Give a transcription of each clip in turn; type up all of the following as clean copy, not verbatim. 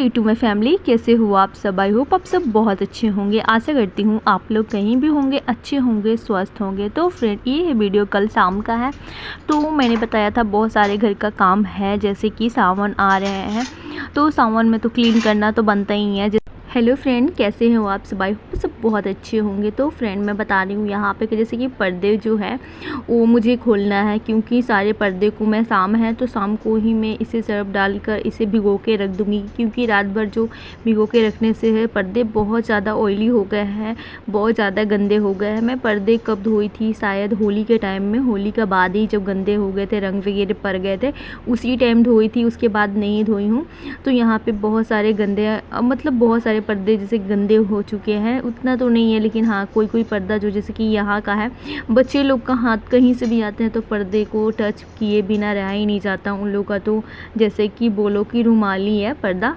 Day to my family. कैसे हो आप सब? आई होप आप सब बहुत अच्छे होंगे। आशा करती हूँ आप लोग कहीं भी होंगे अच्छे होंगे, स्वस्थ होंगे। तो फ्रेंड, ये है वीडियो कल शाम का है। तो मैंने बताया था बहुत सारे घर का काम है, जैसे कि सावन आ रहे हैं तो सावन में तो क्लीन करना तो बनता ही है। हेलो फ्रेंड, कैसे हो आप सब? आई होप सब बहुत अच्छे होंगे। तो फ्रेंड, मैं बता रही हूँ यहाँ पे कि जैसे कि पर्दे जो है वो मुझे खोलना है, क्योंकि सारे पर्दे को मैं शाम है तो शाम को ही मैं इसे सर्फ डालकर इसे भिगो के रख दूँगी, क्योंकि रात भर जो भिगो के रखने से है पर्दे बहुत ज़्यादा ऑयली हो गए हैं, बहुत ज़्यादा गंदे हो गए हैं। मैं पर्दे कब धोई थी? शायद होली के टाइम में, होली के बाद ही जब गंदे हो गए थे, रंग वगैरह पड़ गए थे, उसी टाइम धोई थी, उसके बाद नहीं धोई हूँ। तो यहाँ पे बहुत सारे गंदे मतलब बहुत सारे पर्दे जैसे गंदे हो चुके हैं, उतना तो नहीं है लेकिन हाँ कोई कोई पर्दा जो जैसे कि यहाँ का है, बच्चे लोग का हाथ कहीं से भी आते हैं तो पर्दे को टच किए बिना रहा ही नहीं जाता उन लोग का। तो जैसे कि बोलो कि रुमाली है पर्दा।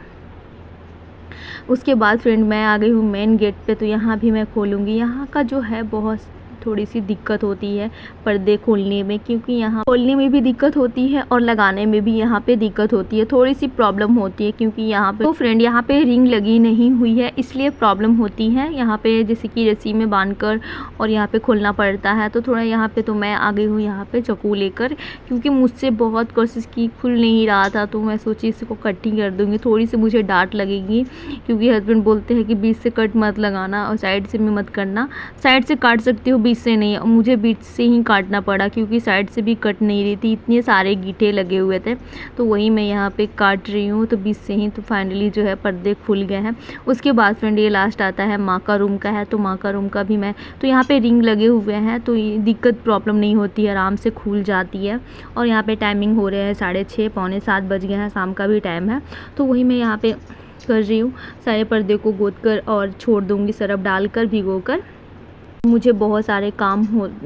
उसके बाद फ्रेंड मैं आ गई हूँ मेन गेट पे, तो यहाँ भी मैं खोलूँगी। यहाँ का जो है बहुत थोड़ी सी दिक्कत होती है पर्दे खोलने में, क्योंकि यहाँ खोलने में भी दिक्कत होती है और लगाने में भी यहाँ पे दिक्कत होती है, थोड़ी सी प्रॉब्लम होती है। क्योंकि यहाँ पे तो फ्रेंड यहाँ पे रिंग लगी नहीं हुई है, इसलिए प्रॉब्लम होती है। यहाँ पे जैसे कि रस्सी में बांधकर और यहाँ पे खोलना पड़ता है। तो थोड़ा यहाँ पे तो मैं आ गई हूँ यहाँ पे चाकू लेकर, क्योंकि मुझसे बहुत कोशिश की, खुल नहीं रहा था, तो मैं सोची इसको कटिंग कर दूँगी। थोड़ी सी मुझे डांट लगेगी, क्योंकि हस्बैंड बोलते हैं कि बीच से कट मत लगाना और साइड से भी मत करना। साइड से काट सकती हो, बीच से नहीं। मुझे बीच से ही काटना पड़ा, क्योंकि साइड से भी कट नहीं रही थी, इतने सारे गीठे लगे हुए थे। तो वही मैं यहाँ पे काट रही हूँ, तो बीच से ही। तो फाइनली जो है पर्दे खुल गए हैं। उसके बाद फ्रेंड ये लास्ट आता है माँ का रूम का है, तो माँ का रूम का भी मैं तो यहाँ पे रिंग लगे हुए हैं, तो ये दिक्कत प्रॉब्लम नहीं होती है, आराम से खुल जाती है। और यहाँ पे टाइमिंग हो रहे हैं 6:30 पौने 7 बज गए हैं, शाम का भी टाइम है। तो वही मैं यहाँ पे कर रही हूँ, सारे पर्दे को गोद कर और छोड़ दूँगी सरफ डालकर भिगो कर। मुझे बहुत सारे काम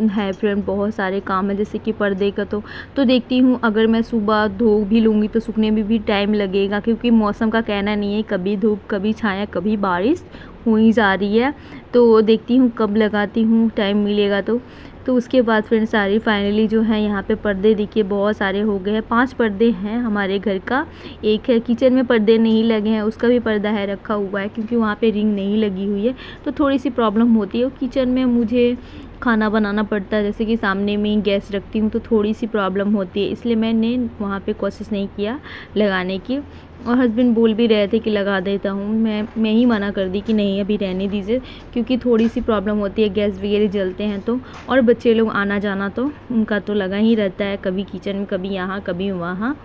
है फ्रेंड, बहुत सारे काम है जैसे कि पर्दे का। तो देखती हूँ, अगर मैं सुबह धो भी लूँगी तो सूखने में भी टाइम लगेगा, क्योंकि मौसम का कहना नहीं है, कभी धूप कभी छाया कभी बारिश हो ही जा रही है। तो देखती हूँ कब लगाती हूँ, टाइम मिलेगा तो उसके बाद फ्रेंड सारी फाइनली जो है यहाँ पे पर्दे देखिए बहुत सारे हो गए हैं। 5 पर्दे हैं हमारे घर का। एक है किचन में पर्दे नहीं लगे हैं, उसका भी पर्दा है रखा हुआ है, क्योंकि वहाँ पे रिंग नहीं लगी हुई है, तो थोड़ी सी प्रॉब्लम होती है। किचन में मुझे खाना बनाना पड़ता है, जैसे कि सामने में ही गैस रखती हूँ, तो थोड़ी सी प्रॉब्लम होती है, इसलिए मैंने वहाँ पे कोशिश नहीं किया लगाने की। और हस्बैंड बोल भी रहे थे कि लगा देता हूँ, मैं ही मना कर दी कि नहीं अभी रहने दीजिए, क्योंकि थोड़ी सी प्रॉब्लम होती है, गैस वगैरह जलते हैं तो। और बच्चे लोग आना जाना तो उनका तो लगा ही रहता है, कभी किचन में कभी यहाँ कभी वहाँ।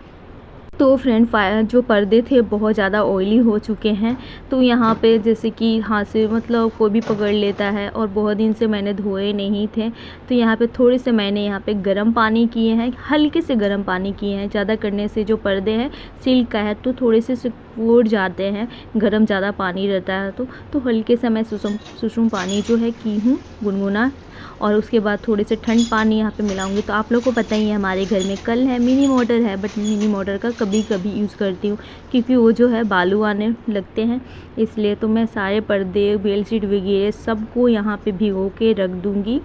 तो फ्रेंड जो पर्दे थे बहुत ज़्यादा ऑयली हो चुके हैं, तो यहाँ पे जैसे कि हाथ से मतलब कोई भी पकड़ लेता है, और बहुत दिन से मैंने धोए नहीं थे। तो यहाँ पे थोड़े से मैंने यहाँ पे गर्म पानी किए हैं, हल्के से गर्म पानी किए हैं। ज़्यादा करने से जो पर्दे हैं सिल्क का है तो थोड़े से सिकुड़ जाते हैं, गर्म ज़्यादा पानी रहता है तो हल्के से मैं सुसुम पानी जो है की हूँ गुनगुना। और उसके बाद थोड़े से ठंड पानी यहाँ पे मिलाऊंगी। तो आप लोग को पता ही है हमारे घर में कल है, मिनी मोटर है, बट मिनी मोटर का कभी कभी यूज़ करती हूँ, क्योंकि वो जो है बालू आने लगते हैं, इसलिए। तो मैं सारे पर्दे बेडशीट वगैरह सबको यहाँ पे भिगो के रख दूँगी।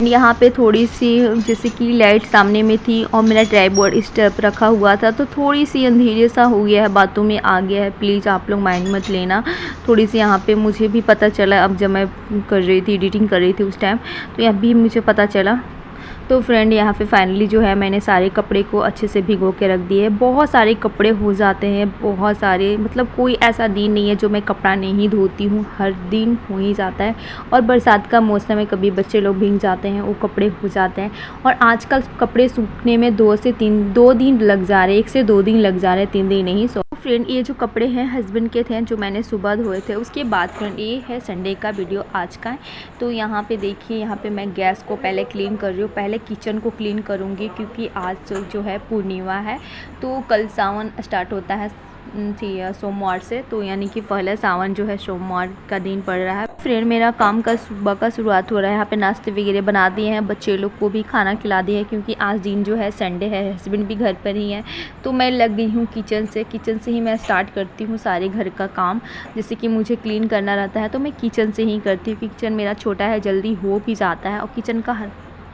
यहाँ पे थोड़ी सी जैसे कि लाइट सामने में थी और मेरा ट्राइपॉड इस तरफ रखा हुआ था, तो थोड़ी सी अंधेरे सा हो गया है, बातों में आ गया है, प्लीज़ आप लोग माइंड मत लेना। थोड़ी सी यहाँ पे मुझे भी पता चला, अब जब मैं कर रही थी एडिटिंग कर रही थी उस टाइम, तो यहाँ भी मुझे पता चला तो फ्रेंड यहाँ पे फाइनली जो है मैंने सारे कपड़े को अच्छे से भिगो के रख दिए। बहुत सारे कपड़े हो जाते हैं, बहुत सारे, मतलब कोई ऐसा दिन नहीं है जो मैं कपड़ा नहीं धोती हूँ, हर दिन हो ही जाता है। और बरसात का मौसम है, कभी बच्चे लोग भीग जाते हैं, वो कपड़े हो जाते हैं। और आजकल कपड़े सूखने में 2 दिन लग जा रहे हैं, 1 से 2 दिन लग जा रहे हैं, 3 दिन नहीं। सो फ्रेंड ये जो कपड़े हैं हस्बैंड के थे जो मैंने सुबह धोए थे। उसके बाद फ्रेंड ये है संडे का वीडियो आज का। तो यहाँ पे देखिए, यहाँ पे मैं गैस को पहले क्लीन कर रही हूँ। पहले किचन को क्लीन करूँगी क्योंकि आज जो है पूर्णिमा है, तो कल सावन स्टार्ट होता है सोमवार से, तो यानी कि पहला सावन जो है सोमवार का दिन पड़ रहा है। फ्रेंड मेरा काम का सुबह का शुरुआत हो रहा है। यहाँ पे नाश्ते वगैरह बना दिए हैं, बच्चे लोग को भी खाना खिला दिया है क्योंकि आज दिन जो है संडे है, हस्बैंड भी घर पर ही है। तो मैं लग गई हूँ किचन से ही मैं स्टार्ट करती हूँ सारे घर का काम। जैसे कि मुझे क्लीन करना रहता है तो मैं किचन से ही करती हूँ। किचन मेरा छोटा है, जल्दी हो भी जाता है, और किचन का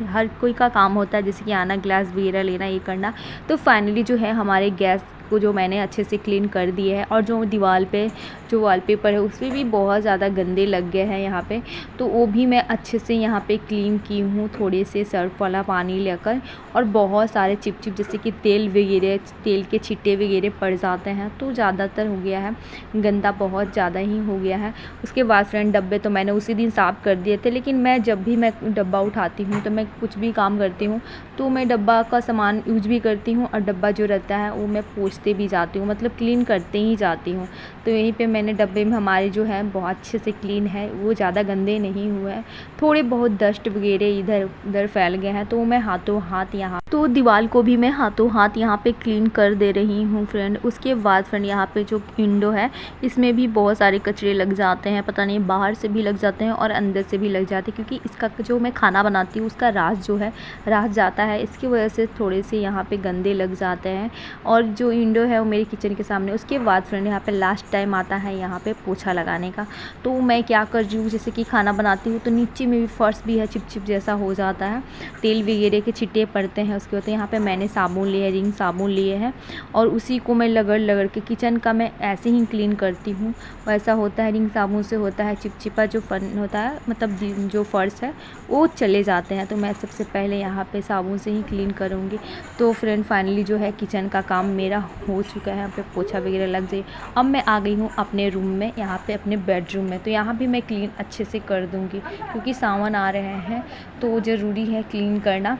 हर कोई का काम होता है, जैसे कि आना, ग्लास वगैरह लेना, ये करना। तो फाइनली जो है हमारे गैस को जो मैंने अच्छे से क्लीन कर दिए है, और जो दीवार पे जो वॉलपेपर है उस पर भी बहुत ज़्यादा गंदे लग गए हैं यहाँ पे, तो वो भी मैं अच्छे से यहाँ पे क्लीन की हूँ थोड़े से सर्फ वाला पानी लेकर। और बहुत सारे चिपचिप जैसे कि तेल वगैरह, तेल के छिट्टे वगैरह पड़ जाते हैं, तो ज़्यादातर हो गया है गंदा, बहुत ज़्यादा ही हो गया है। उसके बाद फ्रेंड डब्बे तो मैंने उसी दिन साफ़ कर दिए थे, लेकिन मैं जब भी मैं डब्बा उठाती हूँ तो मैं कुछ भी काम करती हूँ तो मैं डब्बा का सामान यूज भी करती हूँ, और डब्बा जो रहता है वो मैं पोंछते भी जाती हूँ, मतलब क्लीन करते ही जाती हूँ। तो यहीं पे मैंने डब्बे में हमारे जो है बहुत अच्छे से क्लीन है, वो ज़्यादा गंदे नहीं हुए हैं। थोड़े बहुत डस्ट वगैरह इधर उधर फैल गए हैं, तो मैं हाथों हाथ यहाँ तो दीवार को भी मैं हाथों हाथ यहाँ पे क्लीन कर दे रही हूँ फ्रेंड। उसके बाद फ्रेंड यहाँ पे जो विंडो है इसमें भी बहुत सारे कचरे लग जाते हैं, पता नहीं बाहर से भी लग जाते हैं और अंदर से भी लग जाते हैं, क्योंकि इसका जो मैं खाना बनाती हूँ उसका रास जो है रास जाता है, इसकी वजह से थोड़े से यहाँ पे गंदे लग जाते हैं। और जो विंडो है वो मेरे किचन के सामने। उसके बाद फ्रेंड यहाँ पे लास्ट टाइम आता है यहाँ पे पोछा लगाने का। तो मैं क्या कर रही हूँ, जैसे कि खाना बनाती हूँ तो नीचे में भी फर्श भी है, चिपचिप जैसा हो जाता है, तेल वगैरह के छिट्टे पड़ते हैं। उसके बाद यहाँ पे मैंने साबुन लिए, रिंग साबुन लिए हैं, और उसी को मैं लगड़ के किचन का मैं ऐसे ही क्लीन करती हूँ। वैसा होता है, रिंग साबुन से होता है चिपचिपा जो फन होता है, मतलब जो फर्श है वो चले जाते हैं। तो मैं सबसे पहले यहाँ पे साबुन से ही क्लीन करूँगी। तो फ्रेंड फाइनली जो है किचन का काम मेरा हो चुका है, यहाँ पे पोछा वगैरह लग जाए। अब मैं आ गई हूँ अपने रूम में, यहाँ पे अपने बेडरूम में। तो यहाँ भी मैं क्लीन अच्छे से कर दूँगी क्योंकि सावन आ रहे हैं तो ज़रूरी है क्लीन करना।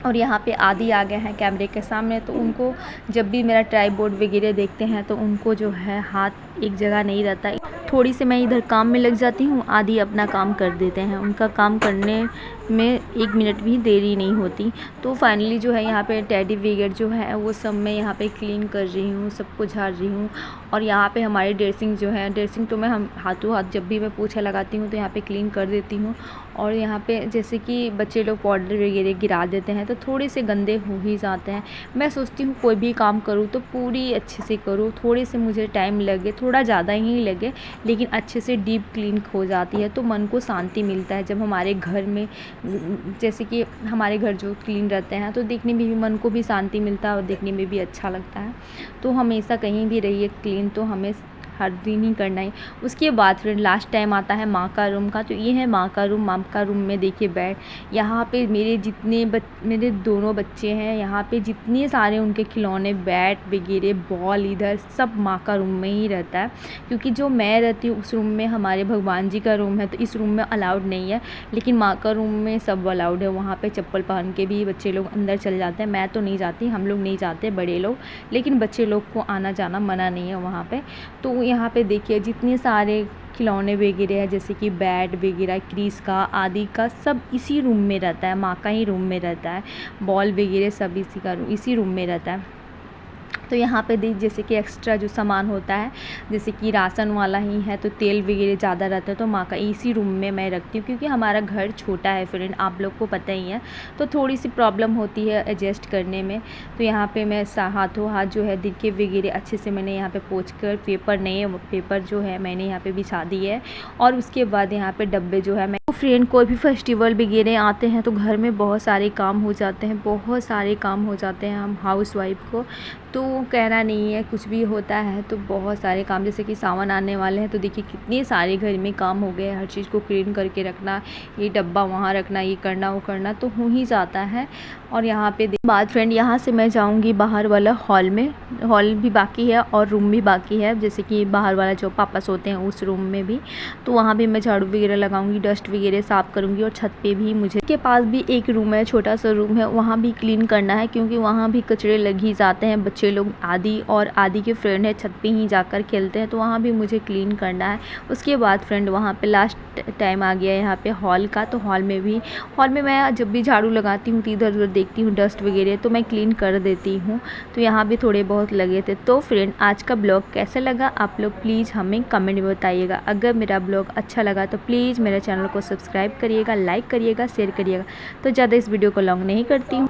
और यहाँ पे आदि आ गए हैं कैमरे के सामने, तो उनको जब भी मेरा ट्राइपॉड वगैरह देखते हैं तो उनको जो है हाथ एक जगह नहीं रहता। थोड़ी सी मैं इधर काम में लग जाती हूँ, आदि अपना काम कर देते हैं। उनका काम करने में 1 मिनट भी देरी नहीं होती। तो फाइनली जो है यहाँ पे टेडी वगैरह जो है वो सब मैं यहाँ पे क्लीन कर रही हूँ, सबको झाड़ रही हूँ। और यहाँ पे हमारी ड्रेसिंग जो है, ड्रेसिंग तो मैं हम हाथों हाथ जब भी मैं पोछा लगाती हूँ तो यहाँ पे क्लीन कर देती हूँ। और यहाँ पे जैसे कि बच्चे लोग पाउडर वगैरह गिरा देते हैं तो थोड़े से गंदे हो ही जाते हैं। मैं सोचती हूँ कोई भी काम करूँ तो पूरी अच्छे से करूँ, थोड़े से मुझे टाइम लगे, थोड़ा ज़्यादा ही लगे, लेकिन अच्छे से डीप क्लीन हो जाती है तो मन को शांति मिलता है। जब हमारे घर में, जैसे कि हमारे घर जो क्लीन रहते हैं तो देखने में भी मन को भी शांति मिलता है और देखने में भी अच्छा लगता है। तो हमेशा कहीं भी रहिए क्लीन तो हमें हर दिन ही करना है। उसके बाद फिर लास्ट टाइम आता है माँ का रूम का। तो ये है माँ का रूम। माँ का रूम में देखिए बेड, यहाँ पे मेरे जितने मेरे दोनों बच्चे हैं, यहाँ पे जितने सारे उनके खिलौने, बैट वगैरह, बॉल, इधर सब माँ का रूम में ही रहता है। क्योंकि जो मैं रहती हूँ उस रूम में हमारे भगवान जी का रूम है, तो इस रूम में अलाउड नहीं है, लेकिन माँ का रूम में सब अलाउड है। वहाँ पे चप्पल पहन के भी बच्चे लोग अंदर चल जाते हैं। मैं तो नहीं जाती, हम लोग नहीं जाते बड़े लोग, लेकिन बच्चे लोग को आना जाना मना नहीं है वहाँ पे। तो यहाँ पे देखिए जितने सारे खिलौने वगैरह है, जैसे कि बैट वगैरह, क्रीस का, आदि का, सब इसी रूम में रहता है, माँ का ही रूम में रहता है। बॉल वगैरह सब इसी रूम में रहता है। तो यहाँ पे देख जैसे कि एक्स्ट्रा जो सामान होता है, जैसे कि राशन वाला ही है तो तेल वगैरह ज़्यादा रहता है, तो माँ का इसी रूम में मैं रखती हूँ। क्योंकि हमारा घर छोटा है फ्रेंड, आप लोग को पता ही है, तो थोड़ी सी प्रॉब्लम होती है एडजस्ट करने में। तो यहाँ पे मैं हाथों हाथ जो है दिखे वगैरह अच्छे से मैंने यहाँ पे पोंछ कर, पेपर जो है मैंने यहाँ पे बिछा दी है। और उसके बाद यहाँ पे डब्बे जो है मैं फ्रेंड कोई भी फेस्टिवल वगैरह आते हैं तो घर में बहुत सारे काम हो जाते हैं, बहुत सारे काम हो जाते हैं हम हाउस वाइफ को, तो कहना नहीं है, कुछ भी होता है तो बहुत सारे काम, जैसे कि सावन आने वाले हैं तो देखिए कितने सारे घर में काम हो गए, हर चीज़ को क्लीन करके रखना, ये डब्बा वहाँ रखना, ये करना वो करना तो हो ही जाता है। और यहाँ पे बाद फ्रेंड यहाँ से मैं जाऊँगी बाहर वाला हॉल में, हॉल भी बाकी है और रूम भी बाकी है, जैसे कि बाहर वाला जो पापा सोते हैं उस रूम में भी, तो वहाँ भी मैं झाड़ू वगैरह लगाऊंगी, डस्ट वगैरह साफ़ करूँगी। और छत पे भी मुझे के पास भी एक रूम है, छोटा सा रूम है, वहाँ भी क्लीन करना है क्योंकि वहाँ भी कचरे लग ही जाते हैं। बच्चे लोग आदि और आदि के फ्रेंड है छत पे ही जाकर खेलते हैं, तो वहाँ भी मुझे क्लीन करना है। उसके बाद फ्रेंड वहाँ पे लास्ट टाइम आ गया यहाँ पे हॉल का, तो हॉल में मैं जब भी झाड़ू लगाती हूँ तो इधर उधर देखती हूँ डस्ट वगैरह, तो मैं क्लीन कर देती हूँ। तो यहाँ भी थोड़े बहुत लगे थे। तो फ्रेंड आज का ब्लॉग कैसा लगा आप लोग प्लीज़ हमें कमेंट में बताइएगा। अगर मेरा ब्लॉग अच्छा लगा तो प्लीज़ मेरे चैनल को सब्सक्राइब करिएगा, लाइक करिएगा, शेयर करिएगा। तो ज़्यादा इस वीडियो को लॉन्ग नहीं करती हूँ।